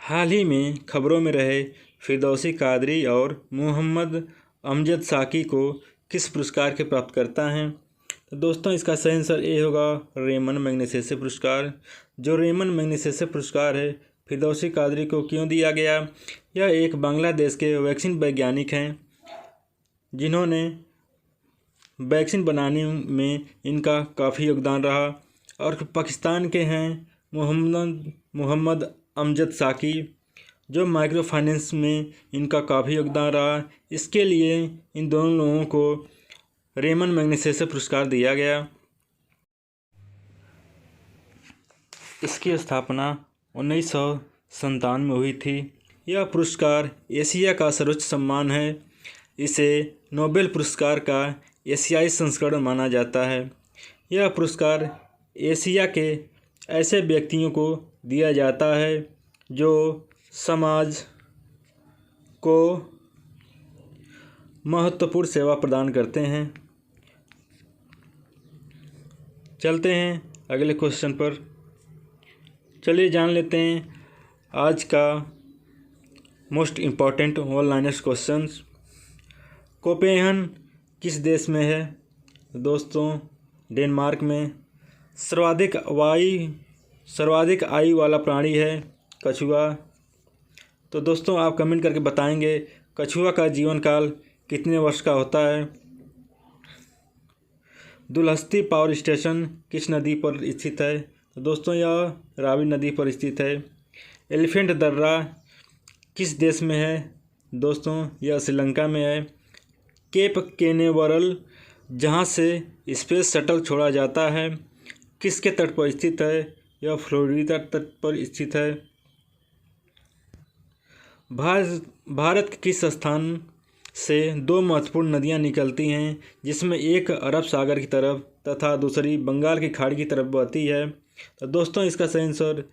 हाल ही में खबरों में रहे फिरदौसी कादरी और मोहम्मद अमजद साकी को किस पुरस्कार के प्राप्तकर्ता हैं? तो दोस्तों इसका सही आंसर ए होगा रेमन मैग्सेसे पुरस्कार। जो रेमन मैग्सेसे पुरस्कार है फिरदौसी कादरी को क्यों दिया गया? यह एक बांग्लादेश के वैक्सीन वैज्ञानिक हैं जिन्होंने वैक्सीन बनाने में इनका काफ़ी योगदान रहा। और पाकिस्तान के हैं मोहम्मद अमजद साकी, जो माइक्रो फाइनेंस में इनका काफ़ी योगदान रहा। इसके लिए इन दोनों लोगों को रेमन मैग्सेसे पुरस्कार दिया गया। इसकी स्थापना 1957 में हुई थी। यह पुरस्कार एशिया का सर्वोच्च सम्मान है। इसे नोबेल पुरस्कार का एशियाई संस्करण माना जाता है। यह पुरस्कार एशिया के ऐसे व्यक्तियों को दिया जाता है जो समाज को महत्वपूर्ण सेवा प्रदान करते हैं। चलते हैं अगले क्वेश्चन पर। चलिए जान लेते हैं आज का most important one liners questions. Copenhagen किस देश में है? दोस्तों डेनमार्क में। सर्वाधिक आयु वाला प्राणी है कछुआ। तो दोस्तों आप कमेंट करके बताएंगे कछुआ का जीवन काल कितने वर्ष का होता है? दुलहस्ती पावर स्टेशन किस नदी पर स्थित है? तो दोस्तों यह रावी नदी पर स्थित है। एलिफेंट दर्रा किस देश में है? दोस्तों यह श्रीलंका में है। केप कैनेवरल जहां से स्पेस शटल छोड़ा जाता है किसके तट पर स्थित है? यह फ्लोरिडा तट पर स्थित है। भारत के किस स्थान से दो महत्वपूर्ण नदियां निकलती हैं जिसमें एक अरब सागर की तरफ तथा दूसरी बंगाल की खाड़ी की तरफ बहती है? तो दोस्तों इसका सही आंसर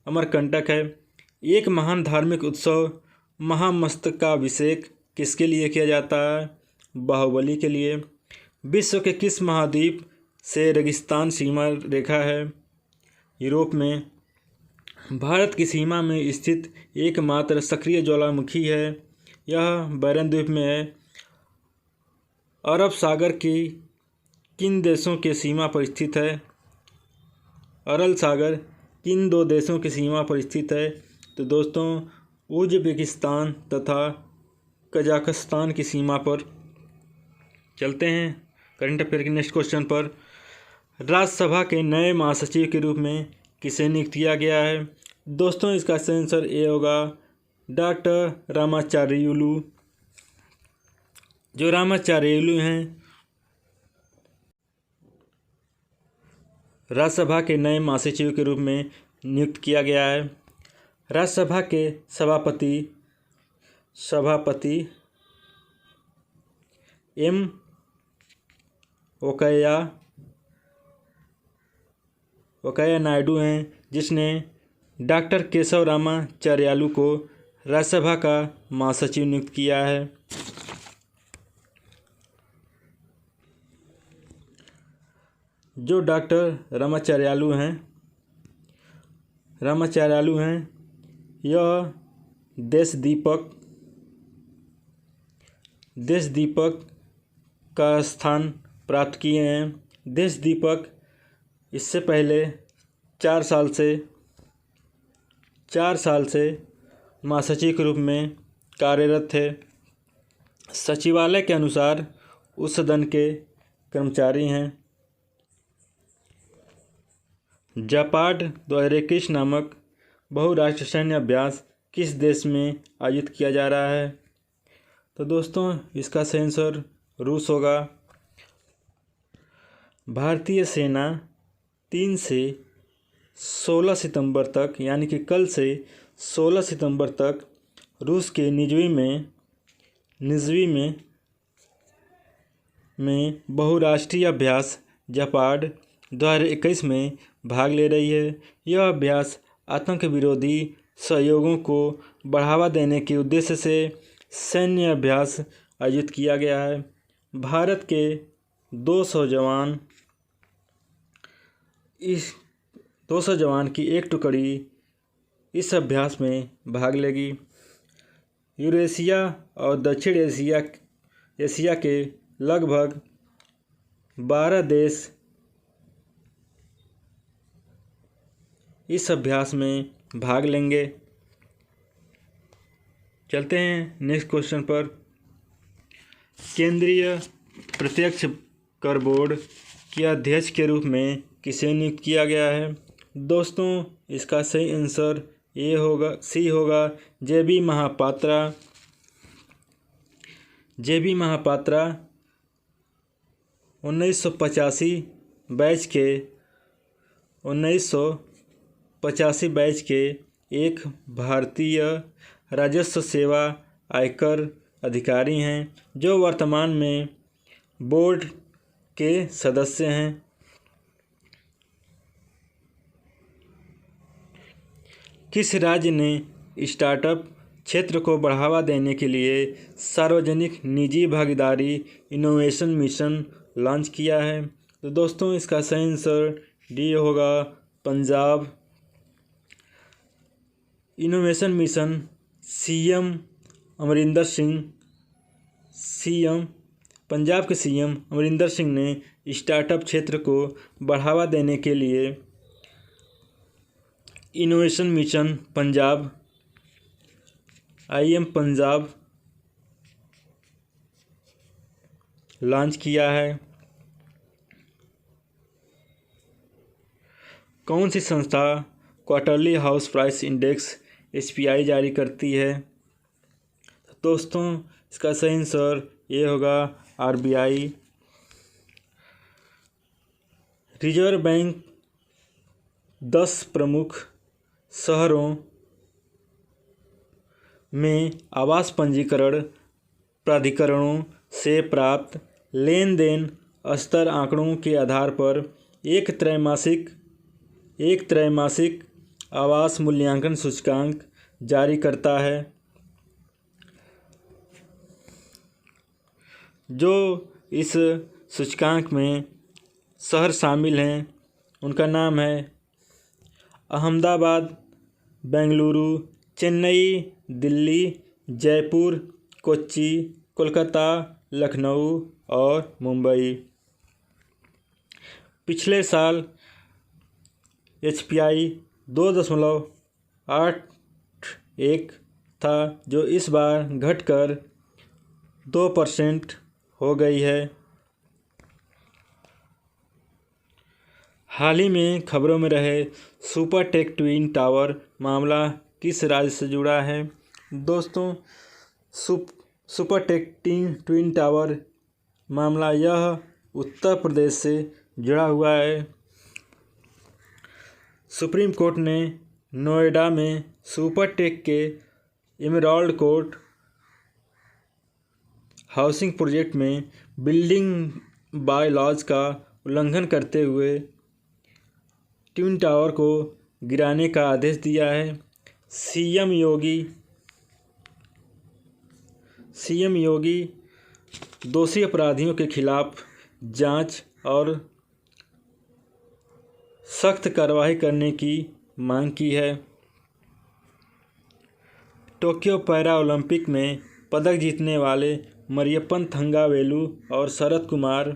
अमरकंटक है। एक महान धार्मिक उत्सव महामस्तकाभिषेक किसके लिए किया जाता है? बाहुबली के लिए। विश्व के किस महाद्वीप से रेगिस्तान सीमा रेखा है? यूरोप में। भारत की सीमा में स्थित एकमात्र सक्रिय ज्वालामुखी है, यह बैरन द्वीप में है। अरब सागर की किन देशों के सीमा पर स्थित है? अरल सागर किन दो देशों की सीमा पर स्थित है? तो दोस्तों उज्बेकिस्तान तथा कजाकिस्तान की सीमा पर। चलते हैं करंट अफेयर के नेक्स्ट क्वेश्चन पर। राज्यसभा के नए महासचिव के रूप में किसे नियुक्त किया गया है? दोस्तों इसका सही आंसर ए होगा डॉक्टर रामाचार्युलू। जो रामाचार्युलू हैं राज्यसभा के नए महासचिव के रूप में नियुक्त किया गया है। राज्यसभा के सभापति एम वेंकैया नायडू हैं, जिसने डॉक्टर केशव रामाचार्युलू को राज्यसभा का महासचिव नियुक्त किया है। जो डॉक्टर रामाचार्युलू हैं यह देश दीपक का स्थान प्राप्त किए हैं। देश दीपक इससे पहले 4 साल से महासचिव के रूप में कार्यरत थे। सचिवालय के अनुसार उस सदन के कर्मचारी हैं। जापाड 2021 नामक बहुराष्ट्रीय सैन्य अभ्यास किस देश में आयोजित किया जा रहा है? तो दोस्तों इसका सही आंसर रूस होगा। भारतीय सेना 3 से 16 सितंबर तक यानी कि कल से 16 सितंबर तक रूस के निजवी में बहुराष्ट्रीय अभ्यास जापाड 2021 में भाग ले रही है। यह अभ्यास आतंक विरोधी सहयोगों को बढ़ावा देने के उद्देश्य से सैन्य अभ्यास आयोजित किया गया है। भारत के 200 जवान की एक टुकड़ी इस अभ्यास में भाग लेगी। यूरेशिया और दक्षिण एशिया के लगभग 12 देश इस अभ्यास में भाग लेंगे। चलते हैं नेक्स्ट क्वेश्चन पर। केंद्रीय प्रत्यक्ष कर बोर्ड के अध्यक्ष के रूप में किसे नियुक्त किया गया है? दोस्तों, इसका सही आंसर सी होगा, J B. Mahapatra. J B. Mahapatra 1985 batch के एक भारतीय राजस्व सेवा आयकर अधिकारी हैं जो वर्तमान में बोर्ड के सदस्य हैं। किस राज्य ने स्टार्टअप क्षेत्र को बढ़ावा देने के लिए सार्वजनिक निजी भागीदारी इनोवेशन मिशन लॉन्च किया है? तो दोस्तों, इसका सही आंसर डी होगा, पंजाब। इनोवेशन मिशन पंजाब के सीएम अमरिंदर सिंह ने स्टार्टअप क्षेत्र को बढ़ावा देने के लिए innovation mission Punjab Punjab launch किया है। कौन सी संस्था quarterly house price index SPI जारी करती है? दोस्तों, इसका सही आंसर ये होगा, RBI। रिजर्व बैंक 10 प्रमुख शहरों में आवास पंजीकरण प्राधिकरणों से प्राप्त लेन देन स्तर आंकड़ों के आधार पर एक त्रैमासिक आवास मूल्यांकन सूचकांक जारी करता है। जो इस सूचकांक में शहर शामिल हैं उनका नाम है अहमदाबाद, बेंगलुरु, चेन्नई, दिल्ली, जयपुर, कोच्चि, कोलकाता, लखनऊ और मुंबई। पिछले साल HPI 2.81 था, जो इस बार घटकर 2% हो गई है। हाल ही में खबरों में रहे सुपरटेक ट्विन टावर मामला किस राज्य से जुड़ा है? दोस्तों, सुपरटेक ट्विन टावर मामला यह उत्तर प्रदेश से जुड़ा हुआ है। सुप्रीम कोर्ट ने नोएडा में सुपरटेक के एमराल्ड कोर्ट हाउसिंग प्रोजेक्ट में बिल्डिंग बायलॉज का उल्लंघन करते हुए ट्विन टावर को गिराने का आदेश दिया है। सीएम योगी दोषी अपराधियों के खिलाफ जांच और सख्त कार्रवाई करने की मांग की है। टोक्यो पैरा ओलंपिक में पदक जीतने वाले मरियप्पन थंगावेलु और शरत कुमार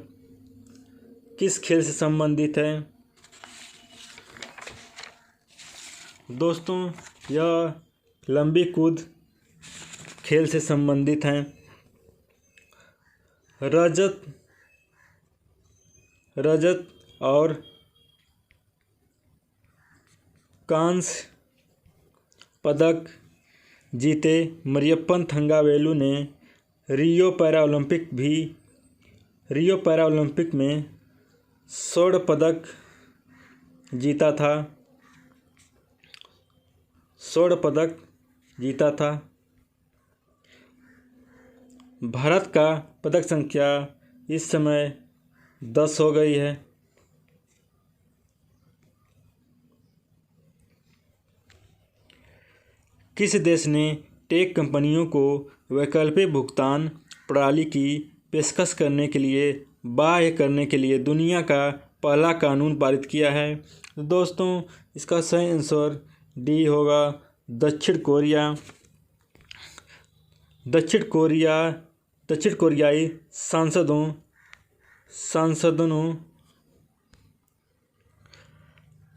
किस खेल से संबंधित हैं? दोस्तों, यह लंबी कूद खेल से संबंधित हैं। रजत और कांस्य पदक जीते मरियप्पन थंगावेलु ने रियो पैरा ओलंपिक में स्वर्ण पदक जीता था। भारत का पदक संख्या इस समय 10 हो गई है। किस देश ने टेक कंपनियों को वैकल्पिक भुगतान प्रणाली की पेशकश करने के लिए बाह्य करने के लिए दुनिया का पहला कानून पारित किया है? दोस्तों, इसका सही आंसर डी होगा, दक्षिण कोरियाई सांसदों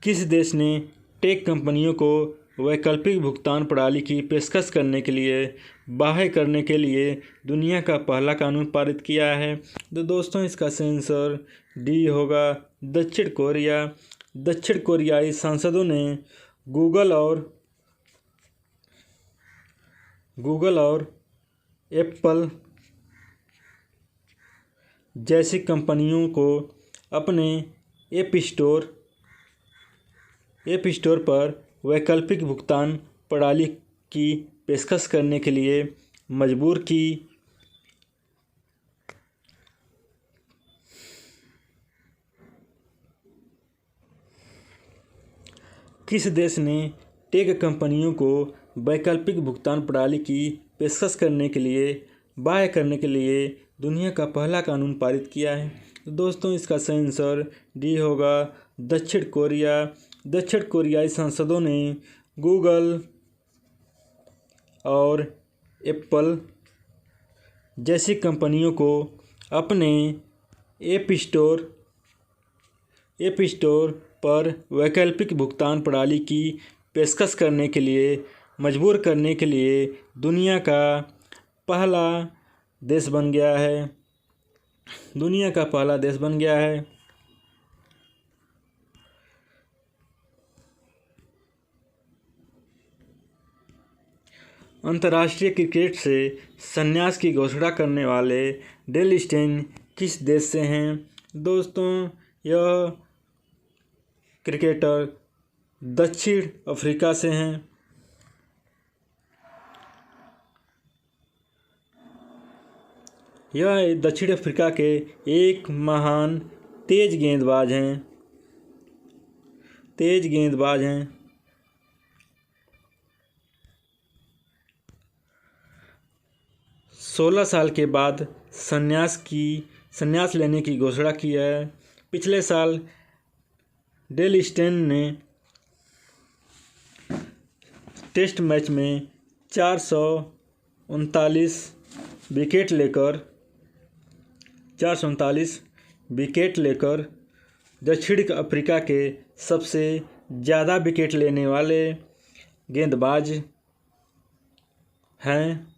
किस देश ने टेक कंपनियों को वैकल्पिक भुगतान प्रणाली की पेशकश करने के लिए बाह्य करने के लिए दुनिया का पहला कानून पारित किया है? तो दोस्तों इसका सही आंसर डी होगा, दक्षिण कोरिया। दक्षिण कोरियाई सांसदों ने गूगल और एप्पल जैसी कंपनियों को अपने ऐप स्टोर पर वैकल्पिक भुगतान प्रणाली की पेशकश करने के लिए मजबूर की। किस देश ने टेक कंपनियों को वैकल्पिक भुगतान प्रणाली की पेशकश करने के लिए बाह्य करने के लिए दुनिया का पहला कानून पारित किया है? तो दोस्तों इसका सही आंसर डी होगा, दक्षिण कोरिया। दक्षिण कोरियाई सांसदों ने गूगल और एप्पल जैसी कंपनियों को अपने ऐप स्टोर पर वैकल्पिक भुगतान प्रणाली की पेशकश करने के लिए मजबूर करने के लिए दुनिया का पहला देश बन गया है। अंतर्राष्ट्रीय क्रिकेट से संन्यास की घोषणा करने वाले डेल स्टेन किस देश से हैं? दोस्तों यह क्रिकेटर दक्षिण अफ्रीका से हैं। यह दक्षिण अफ्रीका के एक महान तेज गेंदबाज हैं। 16 साल के बाद संन्यास लेने की घोषणा की है। पिछले साल डेल स्टेन ने टेस्ट मैच में 439 विकेट लेकर दक्षिण अफ्रीका के सबसे ज़्यादा विकेट लेने वाले गेंदबाज हैं।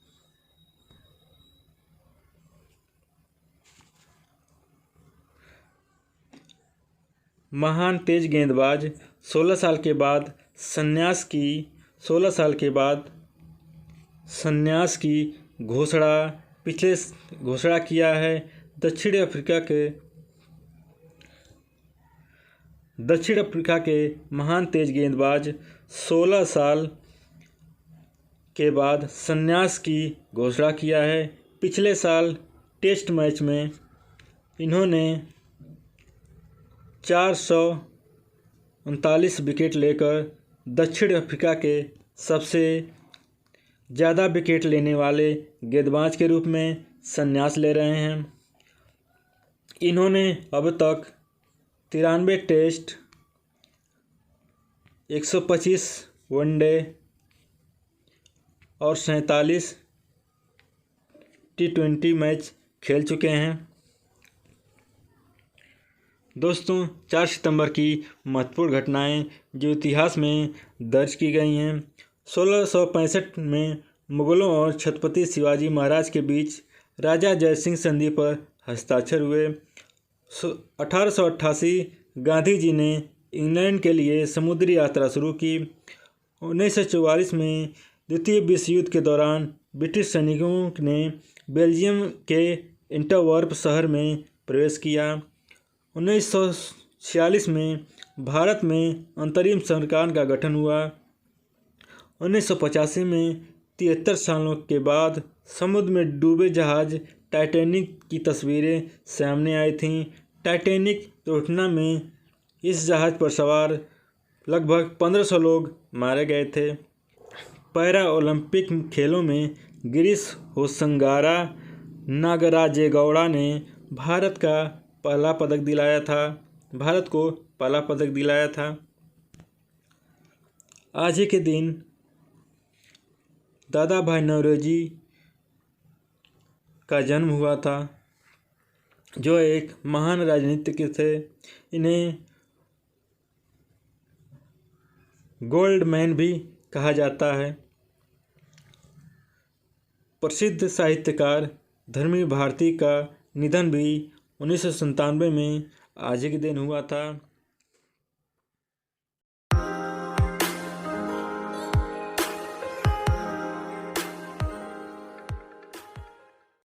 महान तेज गेंदबाज 16 साल के बाद संन्यास की घोषणा किया है। दक्षिण अफ्रीका के महान तेज गेंदबाज 16 साल के बाद संन्यास की घोषणा किया है। पिछले साल टेस्ट मैच में इन्होंने 439 विकेट लेकर दक्षिण अफ्रीका के सबसे ज़्यादा विकेट लेने वाले गेंदबाज के रूप में संन्यास ले रहे हैं। इन्होंने अब तक 93 टेस्ट, 125 वनडे और 47 T20 मैच खेल चुके हैं। दोस्तों 4 सितंबर की महत्वपूर्ण घटनाएं जो इतिहास में दर्ज की गई हैं। 1665 में मुगलों और छत्रपति शिवाजी महाराज के बीच राजा जयसिंह संधि पर हस्ताक्षर हुए। 1888 गांधी जी ने इंग्लैंड के लिए समुद्री यात्रा शुरू की। 1944 में द्वितीय विश्व युद्ध के दौरान ब्रिटिश सैनिकों ने बेल्जियम के एंटवर्प शहर में प्रवेश किया। 1946 में भारत में अंतरिम सरकार का गठन हुआ। 1985 में 73 सालों के बाद समुद्र में डूबे जहाज टाइटैनिक की तस्वीरें सामने आई थीं। टाइटैनिक दुर्घटना में इस जहाज़ पर सवार लगभग 1500 लोग मारे गए थे। पैरा ओलंपिक खेलों में गिरीश होसंगारा नागराजेगौड़ा ने भारत को पहला पदक दिलाया था। आज ही के दिन दादा भाई नौरोजी का जन्म हुआ था, जो एक महान राजनीतिज्ञ थे। इन्हें गोल्ड मैन भी कहा जाता है। प्रसिद्ध साहित्यकार धर्मी भारती का निधन भी 1997 में आज ही के दिन हुआ था।